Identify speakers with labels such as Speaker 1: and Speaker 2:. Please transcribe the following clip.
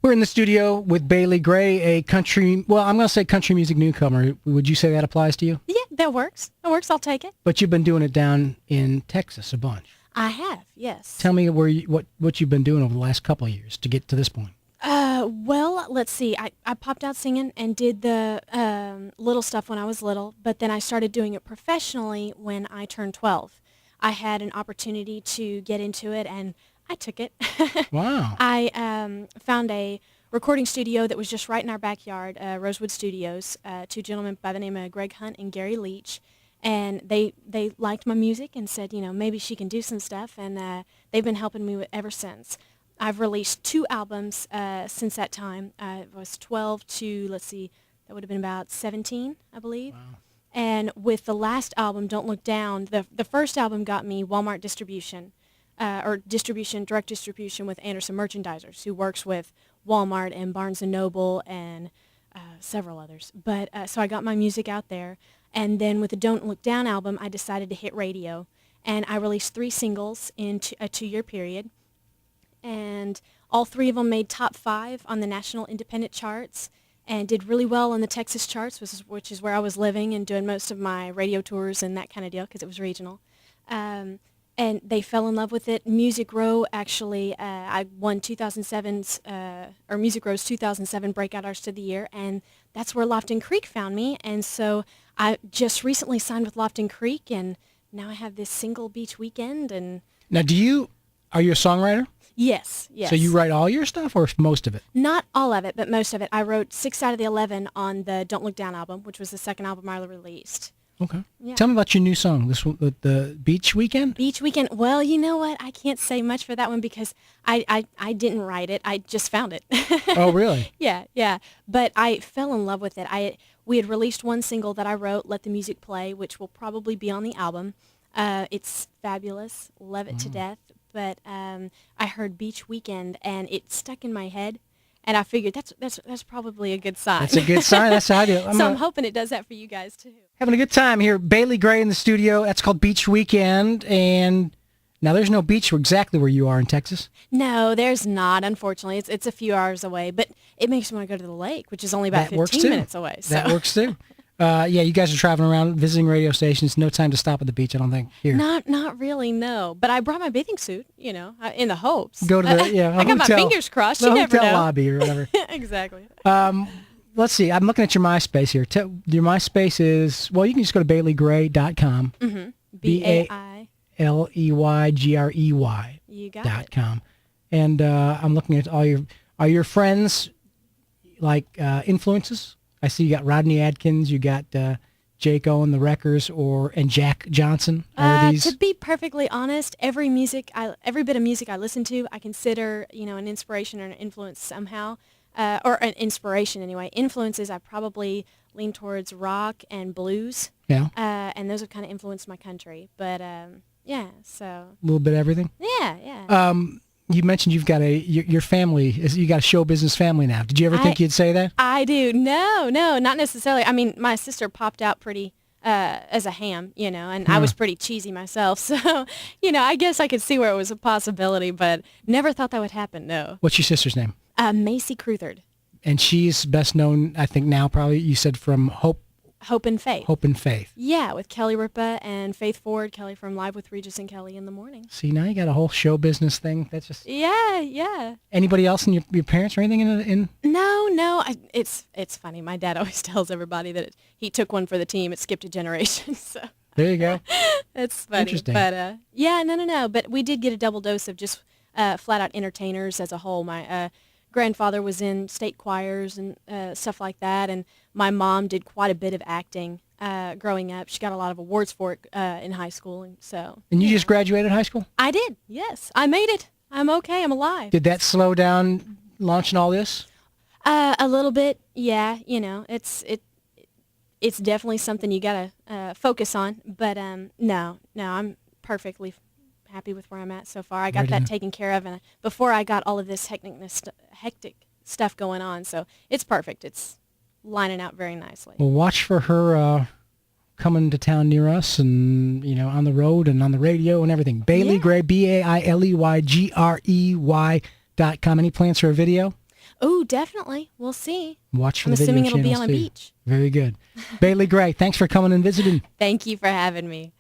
Speaker 1: We're in the studio with Bailey Gray, a country, well, I'm going to say country music newcomer. Would you say that applies to you?
Speaker 2: Yeah, that works. That works. I'll take it.
Speaker 1: But you've been doing it down in Texas a bunch.
Speaker 2: I have, yes.
Speaker 1: Tell me what you've been doing over the last couple of years to get to this point.
Speaker 2: Well, let's see. I popped out singing and did the little stuff when I was little, but then I started doing it professionally when I turned 12. I had an opportunity to get into it, and I took it.
Speaker 1: Wow.
Speaker 2: I found a recording studio that was just right in our backyard, Rosewood Studios, two gentlemen by the name of Greg Hunt and Gary Leach. And they liked my music and said, maybe she can do some stuff, and they've been helping me ever since. I've released 2 albums since that time. I was 12 to, let's see, that would have been about 17, I believe.
Speaker 1: Wow.
Speaker 2: And with the last album, Don't Look Down, the first album got me Walmart distribution, direct distribution with Anderson Merchandisers, who works with Walmart and Barnes & Noble and several others. But so I got my music out there. And then with the Don't Look Down album, I decided to hit radio. And I released 3 singles in a 2-year period. And all 3 of them made top 5 on the national independent charts and did really well on the Texas charts, which is where I was living and doing most of my radio tours and that kind of deal because it was regional. And they fell in love with it. Music Row, actually, I won 2007's, or Music Row's 2007 Breakout Artist of the Year, and that's where Lofton Creek found me. And so I just recently signed with Lofton Creek, and now I have this single Beach Weekend. And
Speaker 1: Now, are you a songwriter?
Speaker 2: Yes.
Speaker 1: So you write all your stuff or most of it?
Speaker 2: Not all of it, but most of it. I wrote 6 out of the 11 on the Don't Look Down album, which was the second album I released.
Speaker 1: Okay.
Speaker 2: Yeah.
Speaker 1: Tell me about your new song, this one, the Beach Weekend?
Speaker 2: Beach Weekend. Well, you know what? I can't say much for that one because I didn't write it. I just found it.
Speaker 1: Oh, really?
Speaker 2: Yeah. But I fell in love with it. We had released one single that I wrote, Let the Music Play, which will probably be on the album. It's fabulous. Love it to death. But I heard Beach Weekend, and it stuck in my head. And I figured that's probably a good sign.
Speaker 1: That's a good sign. That's how I do.
Speaker 2: I'm hoping it does that for you guys, too.
Speaker 1: Having a good time here. Bailey Gray in the studio. That's called Beach Weekend. And now there's no beach exactly where you are in Texas.
Speaker 2: No, there's not, unfortunately. It's a few hours away. But it makes me want to go to the lake, which is only about 15 minutes away. So.
Speaker 1: That works, too. Yeah, you guys are traveling around, visiting radio stations. No time to stop at the beach, I don't think, here.
Speaker 2: Not really, no. But I brought my bathing suit, in the hopes.
Speaker 1: Go to the,
Speaker 2: I got my fingers crossed.
Speaker 1: The
Speaker 2: You never
Speaker 1: hotel
Speaker 2: know.
Speaker 1: lobby or whatever.
Speaker 2: Exactly.
Speaker 1: Let's see. I'm looking at your MySpace here. Your MySpace is, well, you can just go to BaileyGray.com.
Speaker 2: Mm-hmm.
Speaker 1: BaileyGrey.
Speaker 2: You got
Speaker 1: .com. And I'm looking at are your friends like influences? I see you got Rodney Adkins, you got Jake Owen, the Wreckers, and Jack Johnson.
Speaker 2: To be perfectly honest, every bit of music I listen to, I consider, an inspiration or an influence somehow, or an inspiration anyway. Influences, I probably lean towards rock and blues.
Speaker 1: Yeah.
Speaker 2: And those have kind of influenced my country. But, yeah, so.
Speaker 1: A little bit of everything?
Speaker 2: Yeah.
Speaker 1: You mentioned you've got your family, you got a show business family now. Did you ever think you'd say that?
Speaker 2: I do. No, not necessarily. I mean, my sister popped out pretty as a ham, and I was pretty cheesy myself. So, I guess I could see where it was a possibility, but never thought that would happen, no.
Speaker 1: What's your sister's name?
Speaker 2: Macy Crutherd.
Speaker 1: And she's best known, I think now probably, you said from Hope
Speaker 2: and Faith.
Speaker 1: Hope and Faith.
Speaker 2: Yeah, with Kelly Ripa and Faith Ford, Kelly from Live with Regis and Kelly in the Morning.
Speaker 1: See, now you got a whole show business thing. That's just...
Speaker 2: Yeah.
Speaker 1: Anybody else in your parents or anything in?
Speaker 2: No. It's funny. My dad always tells everybody that he took one for the team. It skipped a generation, so...
Speaker 1: There you go.
Speaker 2: It's funny.
Speaker 1: Interesting.
Speaker 2: But, yeah, no. But we did get a double dose of just flat-out entertainers as a whole. My grandfather was in state choirs and stuff like that, and my mom did quite a bit of acting growing up. She got a lot of awards for it in high school, and so.
Speaker 1: And you just graduated high school?
Speaker 2: I did. Yes, I made it. I'm okay. I'm alive.
Speaker 1: Did that slow down launching all this?
Speaker 2: A little bit. Yeah. It's definitely something you gotta focus on. But no, I'm perfectly happy with where I'm at so far. I got that taken care of, and before I got all of this hectic stuff going on, so it's perfect. It's lining out very nicely.
Speaker 1: Well, watch for her coming to town near us, and on the road and on the radio and everything. Bailey Gray, BaileyGrey.com. Any plans for a video?
Speaker 2: Oh, definitely. We'll see.
Speaker 1: Watch for
Speaker 2: I'm
Speaker 1: the video
Speaker 2: assuming it'll be
Speaker 1: channels
Speaker 2: on a
Speaker 1: too.
Speaker 2: beach.
Speaker 1: Very good. Bailey Gray, thanks for coming and visiting.
Speaker 2: Thank you for having me.